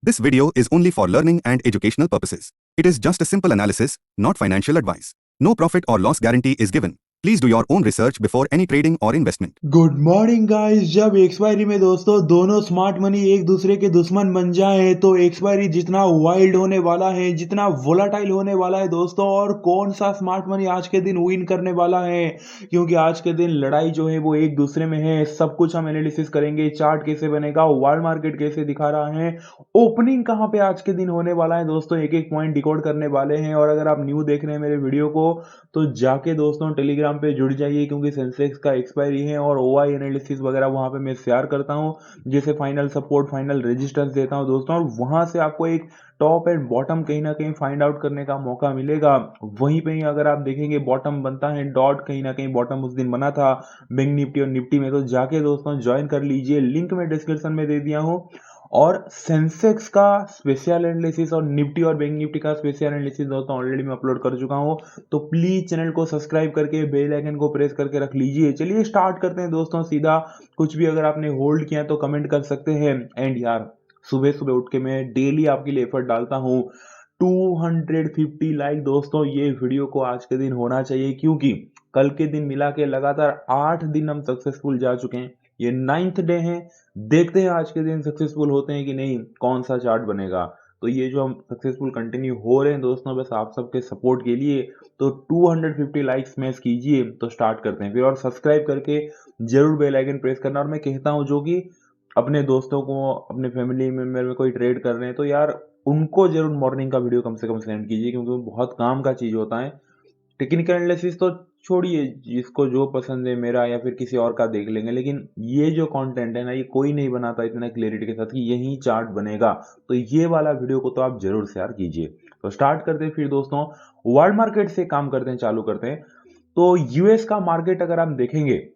This video is only for learning and educational purposes. It is just a simple analysis, not financial advice. No profit or loss guarantee is given. Please do your own research before any trading or investment. Good morning guys. जब expiry में दोस्तों दोनों smart money एक दूसरे के दुश्मन बन जाए तो एक्सपायरी जितना वाइल्ड होने वाला है, जितना वोलाटाइल होने वाला है दोस्तों, और कौन सा स्मार्ट मनी आज के दिन विन करने वाला है, क्योंकि आज के दिन लड़ाई जो है वो एक दूसरे में है। सब कुछ हम एनालिसिस करेंगे। चार्ट कैसे बनेगा, वर्ल्ड मार्केट कैसे दिखा रहा है, ओपनिंग कहाँ पे आज के दिन होने वाला है दोस्तों, एक एक पॉइंट डिकोड करने वाले हैं। और अगर आप न्यू देख रहे हैं मेरे वीडियो को तो जाके दोस्तों टेलीग्राम पे जुड़ जाइए, क्योंकि सेंसेक्स का एक्सपायरी है और ओआई एनालिसिस वगैरह वहां पे मैं शेयर करता हूं, जैसे फाइनल सपोर्ट, फाइनल रेजिस्टेंस देता हूं दोस्तों, और वहां से आपको एक टॉप एंड बॉटम कहीं ना कहीं फाइंड आउट करने का मौका मिलेगा। वहीं पे ही अगर आप देखेंगे बॉटम बनता है डॉट, कहीं ना कहीं बॉटम उस दिन बना था बैंक निफ्टी और निफ्टी में, तो जाके दोस्तों ज्वाइन कर लीजिए, लिंक मैं डिस्क्रिप्शन में दे दिया हूँ। और सेंसेक्स का स्पेशल एनालिसिस और निफ्टी और बैंक निफ्टी का स्पेशल एनालिसिस दोस्तों ऑलरेडी मैं अपलोड कर चुका हूं, तो प्लीज चैनल को सब्सक्राइब करके बेल आइकन को प्रेस करके रख लीजिए। चलिए स्टार्ट करते हैं दोस्तों सीधा। कुछ भी अगर आपने होल्ड किया तो कमेंट कर सकते हैं। एंड यार, सुबह सुबह उठ के मैं डेली आपके लिए एफर्ट डालता हूं। 250 लाइक दोस्तों ये वीडियो को आज के दिन होना चाहिए, क्योंकि कल के दिन मिला के लगातार 8 दिन हम सक्सेसफुल जा चुके हैं। ये 9th डे है। देखते हैं आज के दिन सक्सेसफुल होते हैं कि नहीं, कौन सा चार्ट बनेगा। तो ये जो हम सक्सेसफुल कंटिन्यू हो रहे हैं दोस्तों, बस आप सबके सपोर्ट के लिए। तो 250 लाइक स्मैश कीजिए, तो स्टार्ट करते हैं फिर। और सब्सक्राइब करके जरूर बेल आइकन प्रेस करना। और मैं कहता हूं जो कि अपने दोस्तों को, अपने फैमिली मेंबर में कोई ट्रेड कर रहे हैं तो यार उनको जरूर मॉर्निंग का वीडियो कम से कम सेंड कीजिए, क्योंकि वो बहुत काम का चीज होता है। टेक्निकल एनालिसिस तो छोड़िए, जिसको जो पसंद है मेरा या फिर किसी और का देख लेंगे, लेकिन ये जो कंटेंट है ना, ये कोई नहीं बनाता इतना क्लियरिटी के साथ कि यही चार्ट बनेगा। तो ये वाला वीडियो को तो आप जरूर शेयर कीजिए। तो स्टार्ट करते हैं फिर दोस्तों, वर्ल्ड मार्केट से काम करते हैं, चालू करते हैं। तो यूएस का मार्केट अगर आप देखेंगे,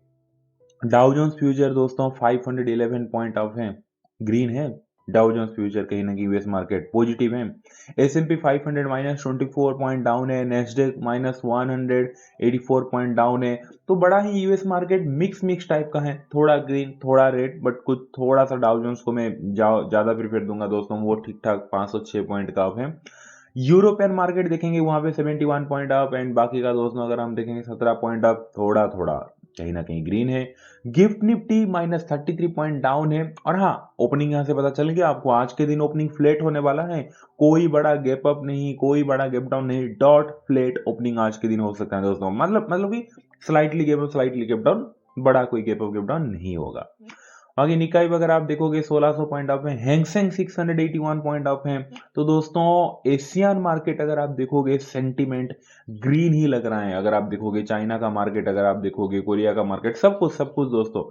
डाउ जोन्स फ्यूचर दोस्तों 511 पॉइंट ऑफ है, ग्रीन है। डाउ जोन्स फ्यूचर कहीं ना कहीं यूएस मार्केट पॉजिटिव है। S&P 500 -24 पॉइंट डाउन है। नेस्डेक -184 पॉइंट डाउन है। तो बड़ा ही यूएस मार्केट मिक्स टाइप का है, थोड़ा ग्रीन थोड़ा रेड, बट कुछ थोड़ा सा डाउ जोन्स को मैं ज्यादा प्रीफर दूंगा दोस्तों, वो ठीक ठाक 506 पॉइंट का ऑफ है। यूरोपियन मार्केट देखेंगे वहां पे 71 पॉइंट अप, एंड बाकी का दोस्तों अगर हम देखेंगे 17 पॉइंट अप, थोड़ा थोड़ा कहीं ना कहीं ग्रीन है। गिफ्ट निफ्टी -33 पॉइंट डाउन है। और हाँ, ओपनिंग यहां से पता चल गया आपको, आज के दिन ओपनिंग फ्लैट होने वाला है। कोई बड़ा गैप अप नहीं, कोई बड़ा गैप डाउन नहीं, डॉट फ्लैट ओपनिंग आज के दिन हो सकता है दोस्तों। मतलब कि slightly gap up, slightly gap down, बड़ा कोई गैप अप गैप डाउन नहीं होगा। बाकी निकाई अगर आप देखोगे 1600 पॉइंट अप है। हैंगसेंग 681 पॉइंट अप है। तो दोस्तों एशियन मार्केट अगर आप देखोगे सेंटीमेंट ग्रीन ही लग रहा है। अगर आप देखोगे चाइना का मार्केट, अगर आप देखोगे कोरिया का मार्केट, सब कुछ दोस्तों,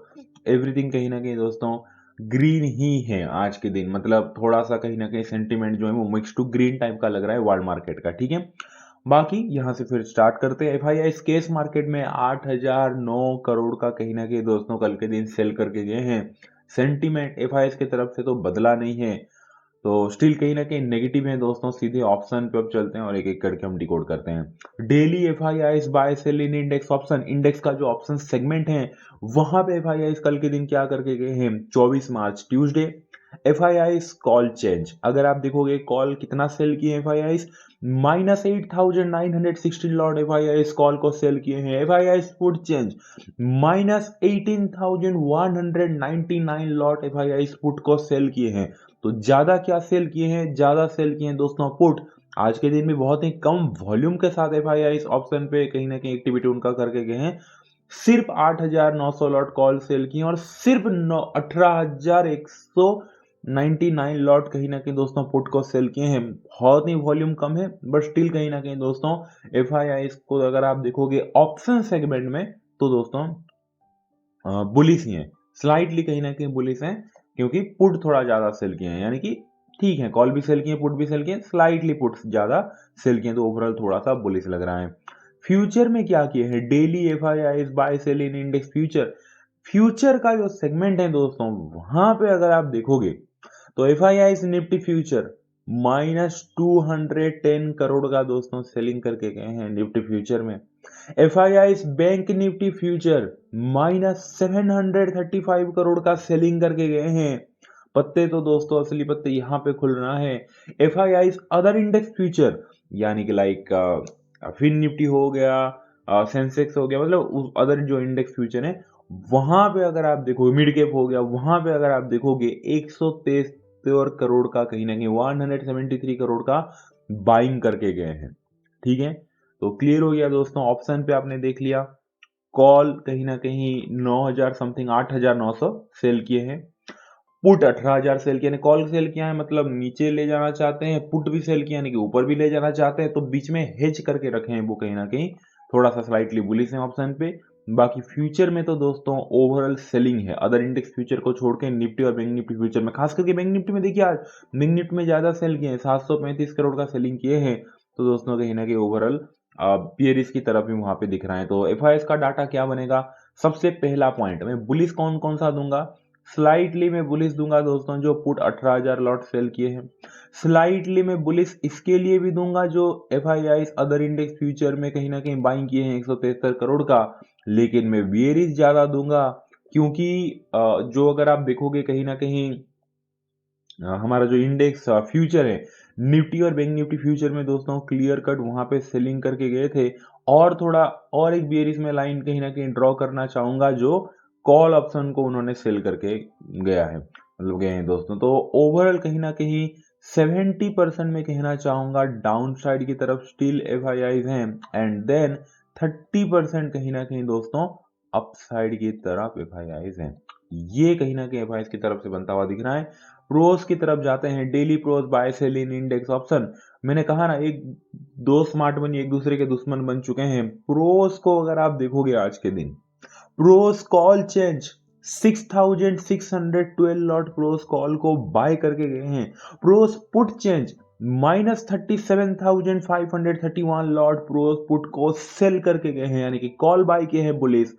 एवरीथिंग कहीं ना कहीं दोस्तों ग्रीन ही है आज के दिन। मतलब थोड़ा सा कहीं ना कहीं सेंटीमेंट जो है वो मिक्स टू ग्रीन टाइप का लग रहा है वर्ल्ड मार्केट का, ठीक है। बाकी यहां से फिर स्टार्ट करते हैं। एफआईआई केस मार्केट में 8009 करोड़ का कहीं ना कहीं दोस्तों कल के दिन सेल करके गए हैं। सेंटीमेंट एफआईआई की तरफ से तो बदला नहीं है, तो स्टिल कहीं ना कहीं नेगेटिव है दोस्तों। सीधे ऑप्शन पे अब चलते हैं और एक एक करके हम डिकोड करते हैं। Daily FII bye sell in index option, index का जो ऑप्शन सेगमेंट है वहां पे एफआईआई कल के दिन क्या करके गए हैं। 24 March Tuesday FII call change, अगर आप देखोगे कॉल कितना सेल किए एफआईआई, -8916 लॉट एफआईआई कॉल को सेल किए हैं। FII put change -18,199 lot FII put को सेल किए हैं। तो ज्यादा क्या सेल किए हैं, ज्यादा सेल किए हैं दोस्तों पुट। आज के दिन में बहुत ही कम वॉल्यूम के साथ एफआईआई ऑप्शन पे कहीं ना कहीं एक्टिविटी उनका करके गए हैं। सिर्फ 8,900 लॉट कॉल सेल किए और सिर्फ 18,199 लॉट कहीं ना कहीं दोस्तों पुट को सेल किए हैं। बहुत ही वॉल्यूम कम है, बट स्टिल कहीं ना कहीं दोस्तों एफआईआई को अगर आप देखोगे ऑप्शन सेगमेंट में तो दोस्तों बुलिश ही है, स्लाइटली कहीं ना कहीं बुलिश है, क्योंकि पुट थोड़ा ज्यादा सेल किए हैं। यानी कि ठीक है, कॉल भी सेल किए, पुट भी सेल किए, स्लाइटली पुट ज्यादा सेल किए, तो ओवरऑल थोड़ा सा बुलिश लग रहा है। फ्यूचर में क्या किए हैं, daily FII bye sell in index future, future का जो सेगमेंट है दोस्तों वहां पे अगर आप देखोगे तो एफआईआई निफ्टी फ्यूचर -210 करोड़ का दोस्तों सेलिंग करके गए हैं निफ्टी फ्यूचर में। FII bank Nifty future -735 crore का सेलिंग करके गए हैं। पत्ते तो दोस्तों असली पत्ते यहाँ पे खुल रहा है FII's अदर इंडेक्स फ्यूचर, यानी कि लाइक फिन निफ्टी हो गया, सेंसेक्स हो गया, मतलब अदर जो इंडेक्स फ्यूचर है वहां पे अगर आप देखोगे, मिड कैप हो गया, वहां पे अगर आप देखोगे 173 करोड़ का, कहीं ना कहीं 173 करोड़ का बाइंग करके गए हैं। ठीक है, तो क्लियर हो गया दोस्तों। ऑप्शन पे आपने देख लिया, कॉल कहीं ना कहीं 9000 समथिंग 8900 सेल किए हैं, पुट 18000 सेल किया, कॉल सेल किया है मतलब नीचे ले जाना चाहते हैं, पुट भी सेल किया यानी कि ऊपर भी ले जाना चाहते हैं, तो बीच में हेज करके रखे हैं वो कहीं ना कहीं थोड़ा सा स्लाइटली बुलिश है ऑप्शन पे। बाकी फ्यूचर में तो दोस्तों ओवरऑल सेलिंग है, अदर इंडेक्स फ्यूचर को छोड़ के निफ्टी और बैंक निफ्टी फ्यूचर में, खास करके बैंक निफ्टी में देखिए आज बैंक निफ्टी में ज्यादा सेल किए हैं, 735 करोड़ का सेलिंग किए हैं, तो दोस्तों कहीं ना कहीं ओवरऑल बियरिश की तरफ भी वहां पे दिख रहा है। तो FIS का डाटा क्या बनेगा, सबसे पहला पॉइंट मैं बुलिश कौन कौन सा दूंगा, स्लाइटली मैं बुलिश दूंगा दोस्तों जो पुट 18000 लॉट सेल किए हैं, स्लाइटली मैं बुलिश इसके लिए भी दूंगा जो FII's अदर इंडेक्स फ्यूचर में कहीं ना कहीं बाइंग किए हैं 173 करोड़ का, लेकिन मैं बियरिश ज्यादा दूंगा क्योंकि जो अगर आप देखोगे कहीं ना कहीं हमारा जो इंडेक्स फ्यूचर है निफ्टी और बैंक निफ्टी फ्यूचर में दोस्तों क्लियर कट वहां पे सेलिंग करके गए थे, और थोड़ा और एक बियरिश में लाइन कहीं ना कहीं ड्रॉ करना चाहूंगा जो कॉल ऑप्शन को उन्होंने सेल करके गया है, मतलब गए हैं दोस्तों। तो ओवरऑल कहीं ना कहीं 70% में कहना चाहूंगा डाउन साइड की तरफ स्टिल FIIs हैं, एंड देन 30% कहीं ना कहीं दोस्तों अप साइड की तरफ FIIs हैं। ये कहीं ना कहीं FIIs की तरफ से बनता हुआ दिख रहा है। प्रोस की तरफ जाते हैं, daily pros bye sell in index option, मैंने कहा ना एक दो स्मार्ट मनी एक दूसरे के दुश्मन बन चुके हैं। प्रोस को अगर आप देखोगे आज के दिन, pros call change 6612 lot pros call को बाय करके गए हैं, pros put change -37,531 lot pros put को सेल करके गए हैं, यानी कि कॉल बाय किए हैं बुलिस,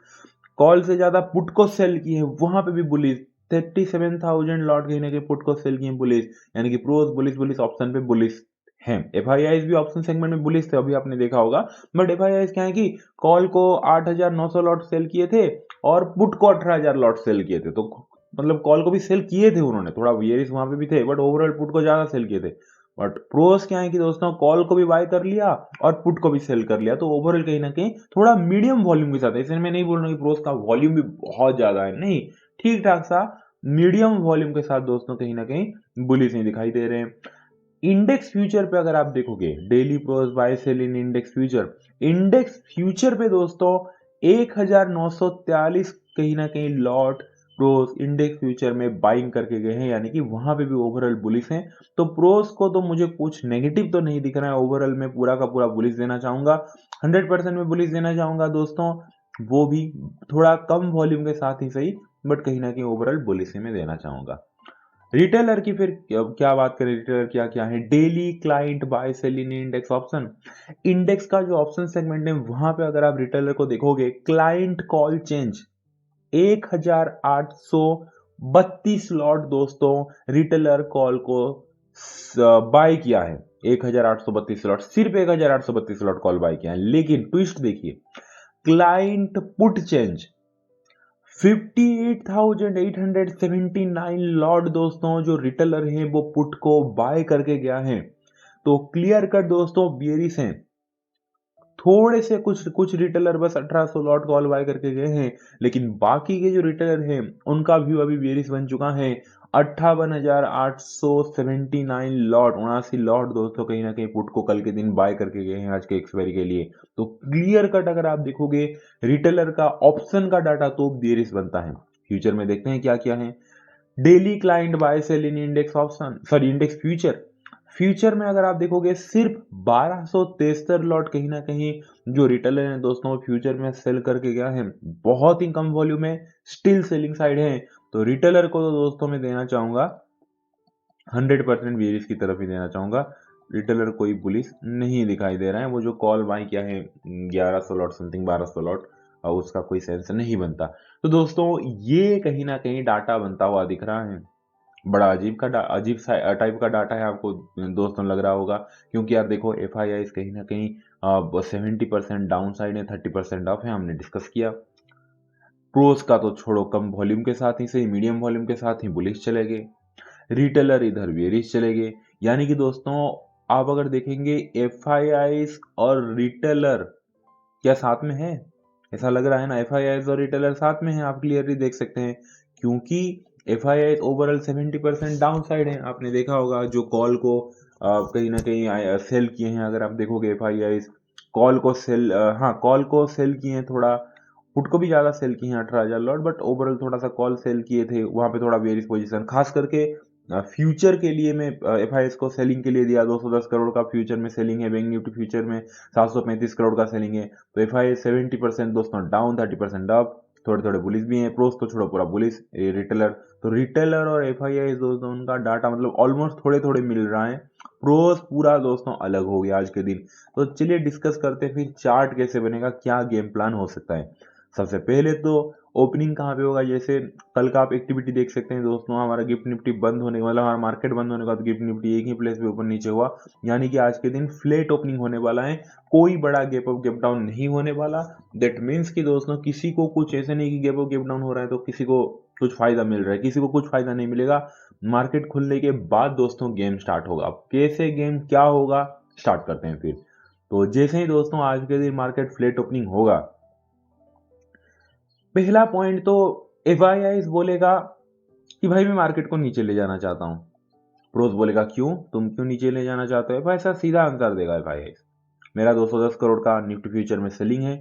कॉल से ज्यादा पुट को सेल किए हैं, वहां पे भी बुलिस 37,000 लॉट कहीं ना कहीं पुट को सेल किए बुलिस, यानी कि प्रोस बुलिस बुलिस ऑप्शन पे बुलिस हैं। FIIs भी ऑप्शन सेगमेंट में बुलिस थे, अभी आपने देखा होगा, बट FIIs क्या है कि कॉल को 8900 लॉट सेल किए थे और पुट को 18000 लॉट सेल किए थे, तो मतलब कॉल को भी सेल किए थे उन्होंने, थोड़ा बियरिश वहां पे भी थे, बट ओवरऑल पुट को ज्यादा सेल किए थे। बट प्रोस क्या है कि दोस्तों कॉल को भी बाय कर लिया और पुट को भी सेल कर लिया, तो ओवरऑल कहीं ना कहीं थोड़ा मीडियम वॉल्यूम के साथ है, इसलिए मैं नहीं बोल रहा कि प्रोस का वॉल्यूम भी बहुत ज्यादा है, नहीं, ठीक ठाक सा मीडियम वॉल्यूम के साथ दोस्तों कहीं ना कहीं बुलिश नहीं दिखाई दे रहे हैं। इंडेक्स फ्यूचर पे अगर आप देखोगे, daily pros bye sell in index future पे दोस्तों 1943 कहीं ना कहीं लॉट प्रोस इंडेक्स फ्यूचर में बाइंग करके गए हैं, यानी कि वहां पे भी ओवरऑल बुलिश हैं। तो प्रोस को तो मुझे कुछ नेगेटिव तो नहीं दिख रहा है, ओवरऑल में पूरा का पूरा बुलिश देना चाहूंगा, 100% में बुलिश देना चाहूंगा दोस्तों, वो भी थोड़ा कम वॉल्यूम के साथ ही सही, बट कहीं ना कहीं ओवरऑल बुलिश में देना चाहूंगा। रिटेलर की फिर क्या बात करें, रिटेलर क्या क्या है, daily client buy sell in index option, index का जो ऑप्शन सेगमेंट है वहां पे अगर आप रिटेलर को देखोगे, क्लाइंट कॉल चेंज 1832 लॉट दोस्तों रिटेलर कॉल को बाय किया है, 1832 लॉट, सिर्फ 1832 लॉट कॉल बाय किया है, लेकिन ट्विस्ट देखिए, क्लाइंट पुट चेंज 58,879 लॉट दोस्तों जो रिटेलर हैं वो पुट को बाय करके गया है, तो क्लियर कट दोस्तों बियरिश हैं। थोड़े से कुछ कुछ रिटेलर बस 1800 लॉट कॉल बाय करके गए हैं, लेकिन बाकी के जो रिटेलर हैं उनका व्यू अभी बेरिश बन चुका है, 58,879 लॉट 79 लॉट दोस्तों कहीं ना कहीं पुट को कल के दिन बाय करके गए हैं आज के एक्सपायरी के लिए। तो क्लियर कट अगर आप देखोगे रिटेलर का ऑप्शन का डाटा तो बेरिश बनता है। फ्यूचर में देखते हैं क्या क्या है, daily client buy sell in index option, sorry index future, future में अगर आप देखोगे सिर्फ 1273 लॉट कहीं ना कहीं जो रिटेलर है दोस्तों फ्यूचर में सेल करके गया है, बहुत ही कम वॉल्यूम है, स्टिल सेलिंग साइड है, तो रिटेलर को तो दोस्तों मैं देना चाहूंगा 100% बेरिश की तरफ ही देना चाहूंगा। रिटेलर कोई बुलिश नहीं दिखाई दे रहा है, वो जो कॉल बाय किया है 1100 लॉट समथिंग 1200 लॉट, और उसका कोई सेंस नहीं बनता। तो दोस्तों ये कहीं ना कहीं डाटा बनता हुआ दिख रहा है, बड़ा अजीब सा टाइप का डाटा है, आपको दोस्तों लग रहा होगा, क्योंकि आप देखो FIIs कहीं ना कहीं 70% डाउन साइड है, 30% अप है, हमने डिस्कस किया। प्रोस का तो छोड़ो, कम वॉल्यूम के साथ ही सही, मीडियम वॉल्यूम के साथ ही बुलिश चले गए। रिटेलर इधर बेरिश चले गए। यानी कि दोस्तों आप अगर देखेंगे एफआईआईज और रिटेलर क्या साथ में है? ऐसा लग रहा है ना, एफआईआईज और रिटेलर साथ में है, आप क्लियरली देख सकते हैं। क्योंकि एफआईआईज ओवरऑल 70% डाउन साइड है। आपने देखा होगा जो कॉल को कहीं ना कहीं सेल किए हैं, अगर आप देखोगे एफआईआईज कॉल को सेल, हाँ कॉल को सेल किए हैं, थोड़ा पुट को भी ज़्यादा सेल किए हैं 18,000 लॉट, बट ओवरऑल थोड़ा सा कॉल सेल किए थे, वहाँ पे थोड़ा बेरिश पोजीशन, खास करके फ्यूचर के लिए मैं एफआईएस को सेलिंग के लिए दिया। 210 करोड़ का फ्यूचर में सेलिंग है, बैंक निफ्टी फ्यूचर में 735 करोड़ का सेलिंग है। तो एफआईएस 70% दोस्तों डाउन, 30% अप, थोड़े थोड़े बुलिस भी हैं। प्रोस तो छोड़ो, पूरा बुलिस। रिटेलर, तो रिटेलर और एफआईआईस दोस्तों उनका डाटा मतलब ऑलमोस्ट थोड़े थोड़े मिल रहा है। प्रोस पूरा दोस्तों अलग हो गया आज के दिन। तो चलिए डिस्कस करते हैं फिर चार्ट कैसे बनेगा, क्या गेम प्लान हो सकता है। सबसे पहले तो ओपनिंग कहाँ पे होगा, जैसे कल का आप एक्टिविटी देख सकते हैं दोस्तों, हमारा गिफ्ट निफ्टी बंद होने मतलब हमारा मार्केट बंद होने के बाद गिफ्ट निफ्टी एक ही प्लेस पे ऊपर नीचे हुआ। यानी कि आज के दिन फ्लैट ओपनिंग होने वाला है, कोई बड़ा गैप अप गैप डाउन नहीं होने वाला। दैट मीन्स कि दोस्तों किसी को कुछ ऐसे नहीं कि गैप अप गैप डाउन हो रहा है तो किसी को कुछ फायदा मिल रहा है, किसी को कुछ फायदा नहीं मिलेगा। मार्केट खुलने के बाद दोस्तों गेम स्टार्ट होगा। अब कैसे गेम क्या होगा स्टार्ट करते हैं फिर। तो जैसे ही दोस्तों आज के दिन मार्केट फ्लैट ओपनिंग होगा, पहला पॉइंट तो एफआईआईस बोलेगा कि भाई मैं मार्केट को नीचे ले जाना चाहता हूं। प्रोस बोलेगा क्यों, तुम क्यों नीचे ले जाना चाहते हो? ऐसा सीधा आंसर देगा एफआईआईस। मेरा 210 करोड़ का निफ्टी फ्यूचर में सेलिंग है,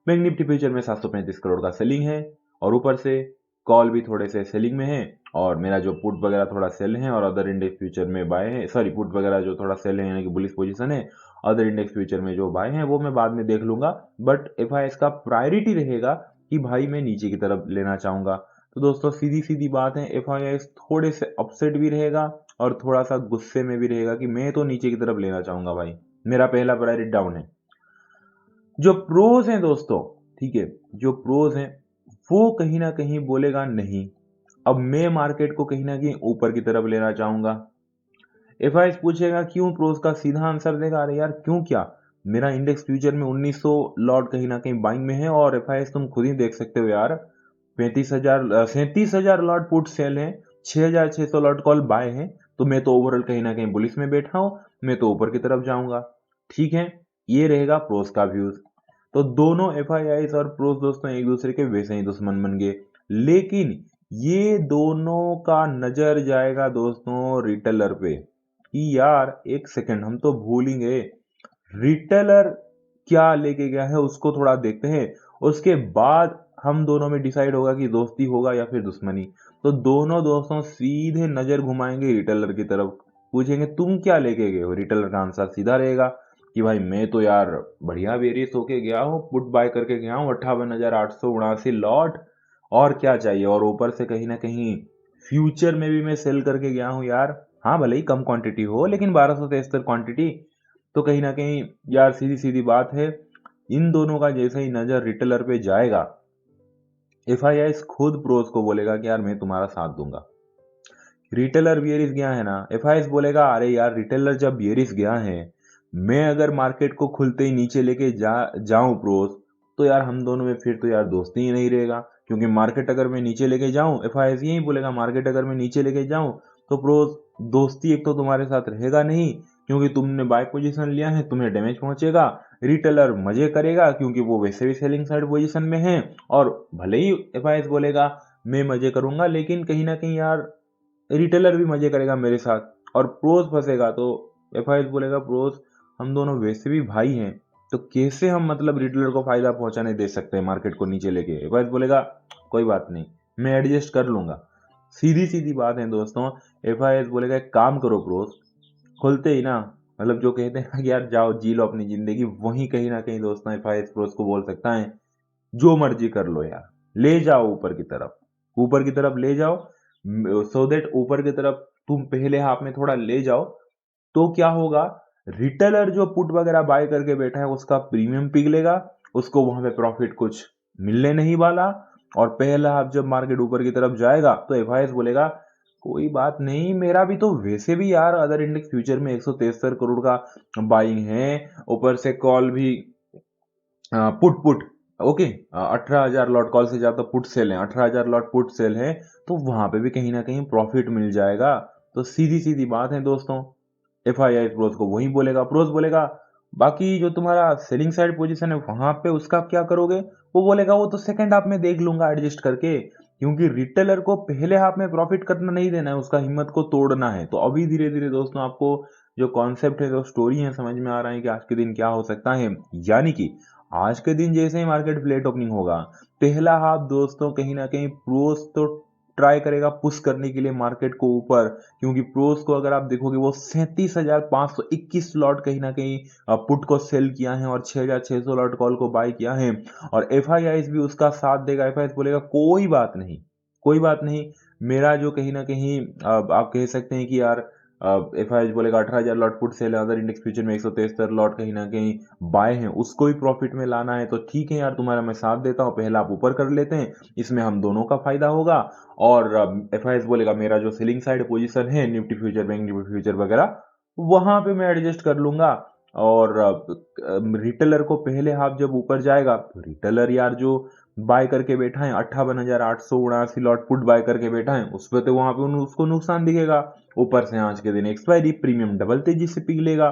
बैंक निफ्टी फ्यूचर में 735 करोड़ का सेलिंग है, और ऊपर से कॉल भी थोड़े से सेलिंग में है, और मेरा जो पुट वगैरह थोड़ा सेल है, और अदर इंडेक्स फ्यूचर में बाय है, सॉरी पुट वगैरह जो थोड़ा सेल है यानी कि बुलिश पोजीशन है। अदर इंडेक्स फ्यूचर में जो बाय है वो मैं बाद में देख लूंगा, बट एफआईआईएस का प्रायोरिटी रहेगा कि भाई मैं नीचे की तरफ लेना चाहूंगा। तो दोस्तों सीधी सीधी बात है, एफआईआईएस थोड़े से अपसेट भी रहेगा और थोड़ा सा गुस्से में भी रहेगा कि मैं तो नीचे की तरफ लेना चाहूंगा भाई, मेरा पहला प्रायोरिटी डाउन है। जो प्रोज हैं दोस्तों, ठीक है, जो प्रोज हैं वो कहीं ना कहीं बोलेगा नहीं, अब मैं मार्केट को कहीं ना कहीं ऊपर की तरफ लेना चाहूंगा। एफआईएस पूछेगा क्यों, प्रोज का सीधा आंसर देगा, अरे यार क्यों क्या, मेरा इंडेक्स फ्यूचर में 1900 लॉट कहीं ना कहीं बाइंग में है, और एफआईएस तुम खुद ही देख सकते हो यार, 37,000 लॉट पुट सेल है, 6,600 लॉट कॉल बाय है। तो मैं तो ओवरऑल कहीं ना कहीं बुलिस में बैठा हूं, मैं तो ऊपर की तरफ जाऊंगा। ठीक है, ये रहेगा प्रोस का व्यूज। तो दोनों एफआईआईस और प्रोस दोस्तों एक दूसरे के वैसे ही दुश्मन बन गए। लेकिन ये दोनों का नजर जाएगा दोस्तों रिटेलर पे कि यार एक सेकंड, हम तो भूल ही गए रिटेलर क्या लेके गया है, उसको थोड़ा देखते हैं। उसके बाद हम दोनों में डिसाइड होगा कि दोस्ती होगा या फिर दुश्मनी। तो दोनों दोस्तों सीधे नजर घुमाएंगे रिटेलर की तरफ, पूछेंगे तुम क्या लेके गए हो। रिटेलर का आंसर सीधा रहेगा कि भाई मैं तो यार बढ़िया वेरियस होके गया हूँ, पुट बाय करके गया हूँ 58,879 लॉट, और क्या चाहिए। और ऊपर से कहीं ना कहीं फ्यूचर में भी मैं सेल करके गया हूँ यार, हाँ भले ही कम क्वांटिटी हो लेकिन 1273 क्वांटिटी। तो कहीं ना कहीं यार सीधी सीधी बात है, इन दोनों का जैसे ही नजर रिटेलर पे जाएगा, एफआईआईस खुद प्रोस को बोलेगा कि यार मैं तुम्हारा साथ दूंगा। रिटेलर बियरिस गया है ना, एफआईआईस बोलेगा अरे यार रिटेलर जब बियरिस गया है, मैं अगर मार्केट को खुलते ही नीचे लेके जाऊं प्रोस, तो यार हम दोनों में फिर तो यार दोस्ती ही नहीं रहेगा। क्योंकि मार्केट अगर मैं नीचे लेके जाऊं, एफआईआईस यही बोलेगा मार्केट अगर मैं नीचे लेके जाऊं तो प्रोस दोस्ती एक तो तुम्हारे साथ रहेगा नहीं, क्योंकि तुमने बाय पोजीशन लिया है, तुम्हें डैमेज पहुंचेगा। रिटेलर मजे करेगा क्योंकि वो वैसे भी सेलिंग साइड पोजीशन में है, और भले ही एफआईआईस बोलेगा मैं मजे करूंगा, लेकिन कहीं ना कहीं यार रिटेलर भी मजे करेगा मेरे साथ, और प्रोस फंसेगा। तो एफआईएस बोलेगा प्रोस हम दोनों वैसे भी भाई हैं, तो कैसे हम मतलब रिटेलर को फायदा पहुंचाने दे सकते हैं मार्केट को नीचे लेके। एफआईएस बोलेगा कोई बात नहीं, मैं एडजस्ट कर लूंगा। सीधी सीधी बात है दोस्तों, एफआईएस बोलेगा एक काम करो प्रोस, खुलते ही ना मतलब जो कहते हैं कि यार जाओ जी लो अपनी जिंदगी, वहीं कहीं ना कहीं दोस्तों एफआईएस प्रोस को बोल सकता है जो मर्जी कर लो यार, ले जाओ ऊपर की तरफ, ऊपर की तरफ ले जाओ। सो दैट ऊपर की तरफ तुम पहले हाफ में थोड़ा ले जाओ, तो क्या होगा, रिटेलर जो पुट वगैरह बाय करके बैठा है उसका प्रीमियम पिघलेगा, उसको वहां पे प्रॉफिट कुछ मिलने नहीं वाला। और पहला हाफ जब मार्केट ऊपर की तरफ जाएगा तो एफआईएस बोलेगा कोई बात नहीं, मेरा भी तो वैसे भी यार अदर इंडेक्स फ्यूचर में 173 करोड़ का बाइंग है, ऊपर से कॉल भी put put okay, 18,000 lot call से ज्यादा पुट सेल है, 18,000 लॉट पुट सेल है, तो वहां पे भी कहीं ना कहीं प्रॉफिट मिल जाएगा। तो सीधी सीधी बात है दोस्तों, FII प्रोस को वही बोलेगा, प्रोस बोलेगा बाकी जो तुम्हारा सेलिंग साइड पोजीशन है वहां पे उसका क्या करोगे, वो बोलेगा वो तो सेकंड हाफ में देख लूंगा एडजस्ट करके, क्योंकि रिटेलर को पहले हाफ में प्रॉफिट करना नहीं देना है, उसका हिम्मत को तोड़ना है। तो अभी धीरे धीरे दोस्तों आपको जो कॉन्सेप्ट है, जो स्टोरी है, समझ में आ रहा है कि आज के दिन क्या हो सकता है। यानी कि आज के दिन जैसे ही मार्केट फ्लैट ओपनिंग होगा, पहला हाफ दोस्तों कहीं ना कहीं प्रोस तो ट्राई करेगा पुश करने के लिए मार्केट को ऊपर, क्योंकि प्रोस को अगर आप देखोगे वो 37,521 लॉट कहीं ना कहीं पुट को सेल किया है और 6,600 लॉट कॉल को बाय किया है। और FIIs भी उसका साथ देगा। FIIs बोलेगा कोई बात नहीं, कोई बात नहीं, मेरा जो कहीं ना कहीं आप कह सकते हैं कि यार FIIs बोलेगा 18,000 लॉट पुट सेल है, अदर इंडेक्स फ्यूचर में 173 लॉट कहीं ना कहीं बाय है, उसको भी प्रॉफिट में लाना है, तो ठीक है यार तुम्हारा मैं साथ देता हूँ, पहला आप ऊपर कर लेते हैं, इसमें हम दोनों का फायदा होगा। और FIIs बोलेगा मेरा जो सेलिंग साइड पोजीशन है Nifty future, bank Nifty future वगैरह, वहां पे मैं एडजस्ट कर लूंगा। और रिटेलर को पहले हाफ जब ऊपर जाएगा तो रिटेलर यार जो बाय करके बैठा है 58,879 लॉट पुट बाय करके बैठा है, उस पर तो वहां पे उसको नुकसान दिखेगा। ऊपर से आज के दिन एक्सपायरी प्रीमियम डबल तेजी से पिघलेगा।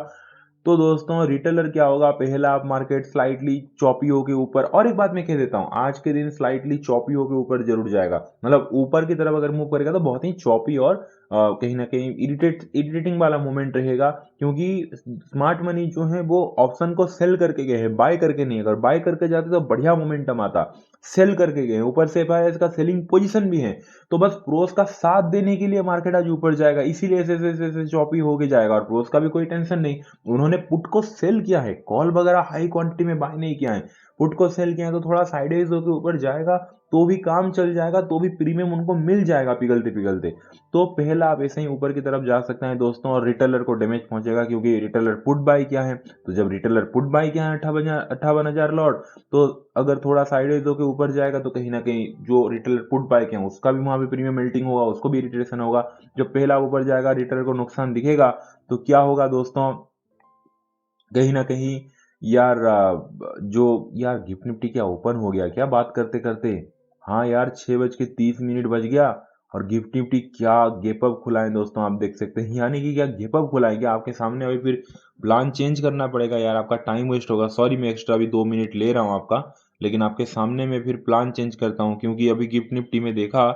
तो दोस्तों रिटेलर क्या होगा, पहला आप मार्केट स्लाइटली चॉपी होके ऊपर, और एक बात मैं कह देता हूं, आज के दिन स्लाइटली चॉपी होके ऊपर जरूर जाएगा, मतलब ऊपर की तरफ अगर मूव करेगा तो बहुत ही चॉपी और कहीं ना कहीं इरिटेटिंग वाला मोमेंट रहेगा, क्योंकि स्मार्ट मनी जो है वो ऑप्शन को सेल करके गए हैं, बाय करके नहीं। अगर बाय करके जाते तो बढ़िया मोमेंटम आता, सेल करके गए, ऊपर से FIIs का सेलिंग पोजीशन भी है, तो बस प्रोस का साथ देने के लिए मार्केट आज ऊपर जाएगा, इसीलिए ऐसे चॉपी होके जाएगा। और प्रोस का भी कोई टेंशन नहीं, उन्होंने पुट को सेल किया है, कॉल वगैरह हाई क्वांटिटी में बाय नहीं किया है, पुट को सेल किया है, तो थोड़ा साइडवेज होकर ऊपर जाएगा तो भी काम चल जाएगा, तो भी प्रीमियम उनको मिल जाएगा पिघलते पिघलते। तो पहला आप ऐसे ही ऊपर की तरफ जा सकते हैं दोस्तों, और रिटेलर को डैमेज पहुंचेगा क्योंकि रिटेलर पुट बाय किया है। तो जब रिटेलर पुट बाय किया है 58,000 लॉट, तो अगर थोड़ा साइडवेज होकर ऊपर जाएगा तो कहीं ना कहीं जो रिटेलर पुट बाय किया है उसका भी वहां पे प्रीमियम मेल्टिंग होगा, उसको भी इरिटेशन होगा। जब पहला ऊपर जाएगा रिटेलर को नुकसान दिखेगा, तो क्या होगा दोस्तों, कहीं ना कहीं यार जो यार गिफ्ट निफ्टी क्या ओपन हो गया क्या बात करते करते। हाँ यार 6:30 बज गया, और गिफ्ट निफ्टी क्या गेप अप खुला है दोस्तों, आप देख सकते हैं। यानी कि क्या गेप अप खुला है क्या आपके सामने, अभी फिर प्लान चेंज करना पड़ेगा यार, आपका टाइम वेस्ट होगा। सॉरी मैं एक्स्ट्रा अभी 2 मिनट ले रहा हूँ आपका, लेकिन आपके सामने मैं फिर प्लान चेंज करता हूँ, क्योंकि अभी गिफ्ट निफ्टी में देखा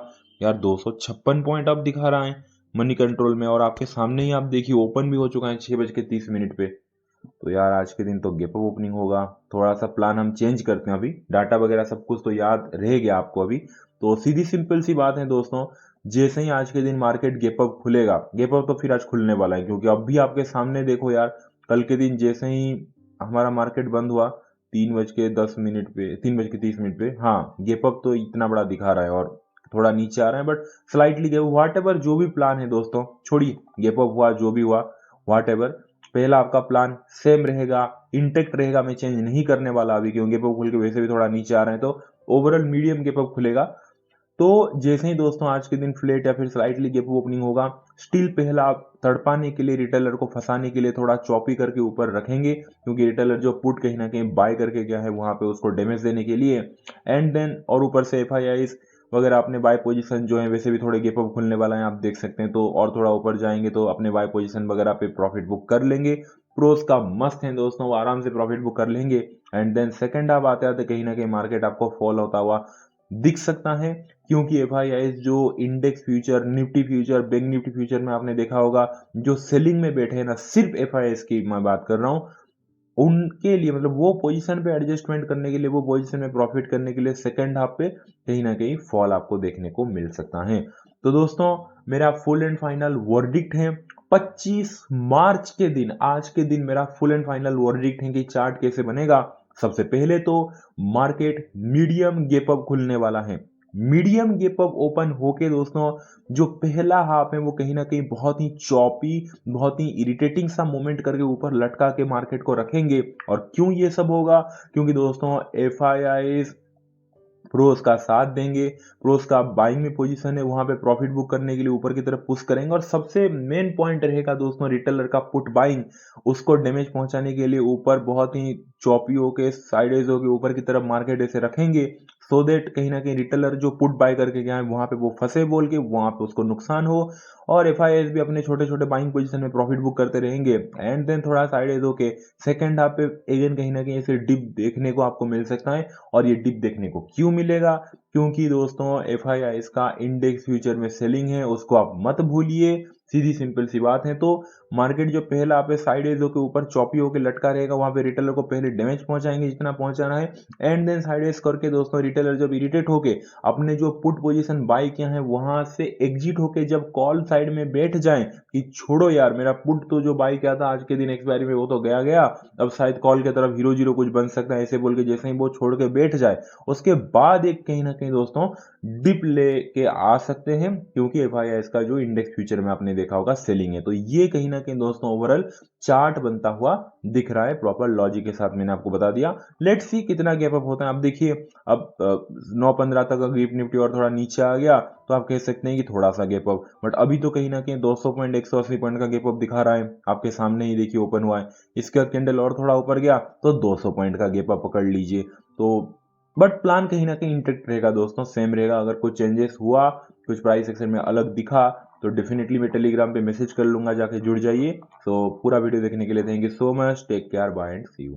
यार 256 पॉइंट अब दिखा रहा है मनी कंट्रोल में, और आपके सामने ही आप देखिए ओपन भी हो चुका है 6:30 पे। तो यार आज के दिन तो गेप अप ओपनिंग होगा, थोड़ा सा प्लान हम चेंज करते हैं। अभी डाटा वगैरह सब कुछ तो याद रह गया आपको अभी, तो सीधी सिंपल सी बात है दोस्तों, जैसे ही आज के दिन मार्केट गेप अप खुलेगा, गेप अप तो फिर आज खुलने वाला है, क्योंकि अब भी आपके सामने देखो यार, कल के दिन जैसे ही हमारा मार्केट बंद हुआ 3:10 पे, 3:30 पे, हाँ गेप अप तो इतना बड़ा दिखा रहा है और थोड़ा नीचे आ रहा है, but slightly gap, what ever जो भी प्लान है दोस्तों, छोड़िए गेप अप हुआ जो भी हुआ, व्हाट एवर, पहला आपका प्लान सेम रहेगा, इंटेक्ट रहेगा, मैं चेंज नहीं करने वाला अभी, क्योंकि गेप अप खुल के वैसे भी थोड़ा नीचे आ रहे हैं, तो ओवरऑल मीडियम गेप अप खुलेगा। तो जैसे ही दोस्तों आज के दिन फ्लैट या फिर स्लाइटली गेप ओपनिंग होगा, स्टिल पहला आप तड़पाने के लिए, रिटेलर को फंसाने के लिए थोड़ा चॉपी करके ऊपर रखेंगे, क्योंकि रिटेलर जो पुट कहीं ना कहीं बाय करके गया है वहां पे उसको डैमेज देने के लिए। एंड देन और ऊपर से FIIs वगैरह अपने बाय पोजीशन जो है वैसे भी थोड़े गेप अप खुलने वाला है, आप देख सकते हैं, तो और थोड़ा ऊपर जाएंगे तो अपने बाय पोजीशन वगैरह पे प्रॉफिट बुक कर लेंगे। प्रोस का मस्त है दोस्तों, वो आराम से प्रॉफिट बुक कर लेंगे। एंड देन सेकंड आप आते आते कहीं ना कहीं मार्केट आपको फॉल होता हुआ दिख सकता है, क्योंकि FIIs जो index future, Nifty future, bank Nifty future में आपने देखा होगा जो सेलिंग में बैठे हैं ना, सिर्फ FIIs की मैं बात कर रहा हूं, उनके लिए मतलब वो पोजीशन पे एडजस्टमेंट करने के लिए, वो पोजीशन में प्रॉफिट करने के लिए सेकंड हाफ पे कहीं ना कहीं फॉल आपको देखने को मिल सकता है। तो दोस्तों मेरा फुल एंड फाइनल वर्डिक्ट है 25 मार्च के दिन, आज के दिन मेरा फुल एंड फाइनल वर्डिक्ट है कि चार्ट कैसे बनेगा। सबसे पहले तो मार्केट मीडियम गैप अप खुलने वाला है, मीडियम गैप अप ओपन होके दोस्तों जो पहला हाफ है वो कहीं ना कहीं बहुत ही चॉपी, बहुत ही इरिटेटिंग सा मोमेंट करके ऊपर लटका के मार्केट को रखेंगे। और क्यों ये सब होगा, क्योंकि दोस्तों FIIs प्रोस का साथ देंगे, प्रोस का बाइंग में पोजीशन है, वहां पे प्रॉफिट बुक करने के लिए ऊपर की तरफ पुश करेंगे। और सबसे मेन पॉइंट रहेगा दोस्तों रिटेलर का पुट बाइंग, उसको डैमेज पहुंचाने के लिए ऊपर बहुत ही चौपी होके, साइडेज होके ऊपर की तरफ मार्केट ऐसे रखेंगे, सो दैट कहीं ना कहीं रिटेलर जो पुट बाय करके गया है वहां पे वो फंसे बोल के वहां पे उसको नुकसान हो, और एफआईआईज भी अपने छोटे छोटे बाइंग पोजीशन में प्रॉफिट बुक करते रहेंगे। एंड देन थोड़ा साइड हो के सेकंड हाफ पे अगेन कहीं ना कहीं ऐसे डिप देखने को आपको मिल सकता है। और ये डिप देखने को क्यों मिलेगा, क्योंकि दोस्तों एफआईआईज का इंडेक्स फ्यूचर में सेलिंग है, उसको आप मत भूलिए। सीधी सिंपल सी बात है। तो मार्केट जो पहला पे साइडेज के ऊपर चौपी होकर लटका रहेगा, वहां पे रिटेलर को पहले डैमेज पहुंचाएंगे जितना पहुंचाना है, एंड देन साइडेज करके दोस्तों रिटेलर जब इरिटेट होके अपने जो पुट पोजीशन बाय किया है वहां से एग्जिट होके जब कॉल साइड में बैठ जाएं कि छोड़ो यार, मेरा पुट तो जो बाय किया था आज के दिन एक्सपायरी में वो तो गया गया, अब शायद कॉल की तरफ 0-0 कुछ बन सकता है, ऐसे बोल के जैसे ही वो छोड़ के बैठ जाए उसके बाद एक कहीं ना कहीं दोस्तों डिप लेके आ सकते हैं, क्योंकि एफआईआईएस का जो इंडेक्स फ्यूचर में आपने देखा होगा सेलिंग है। तो ये कहीं ना कहीं दोस्तों ओवरऑल चार्ट बनता हुआ दिख रहा है प्रॉपर लॉजिक के साथ, मैंने आपको बता दिया। लेट्स सी कितना गैप अप होता है। अब देखिए, अब 9.15 तक अगर निफ्टी और थोड़ा नीचे आ गया तो आप कह सकते हैं कि थोड़ा सा गैप अप, बट अभी तो कहीं ना कहीं 200 पॉइंट 180 पॉइंट का गैप अप दिखा रहा है, आपके सामने ही देखिए ओपन हुआ है। इसका कैंडल और थोड़ा ऊपर गया तो 200 पॉइंट का गैप अप पकड़ लीजिए। तो बट प्लान कहीं ना कहीं इंटेक्ट रहेगा दोस्तों, सेम रहेगा। अगर कुछ चेंजेस हुआ, कुछ प्राइस एक्शन में अलग दिखा तो डेफिनेटली मैं टेलीग्राम पे मैसेज कर लूंगा, जाके जुड़ जाइए। तो पूरा वीडियो देखने के लिए thank you so much, take care, bye and see you.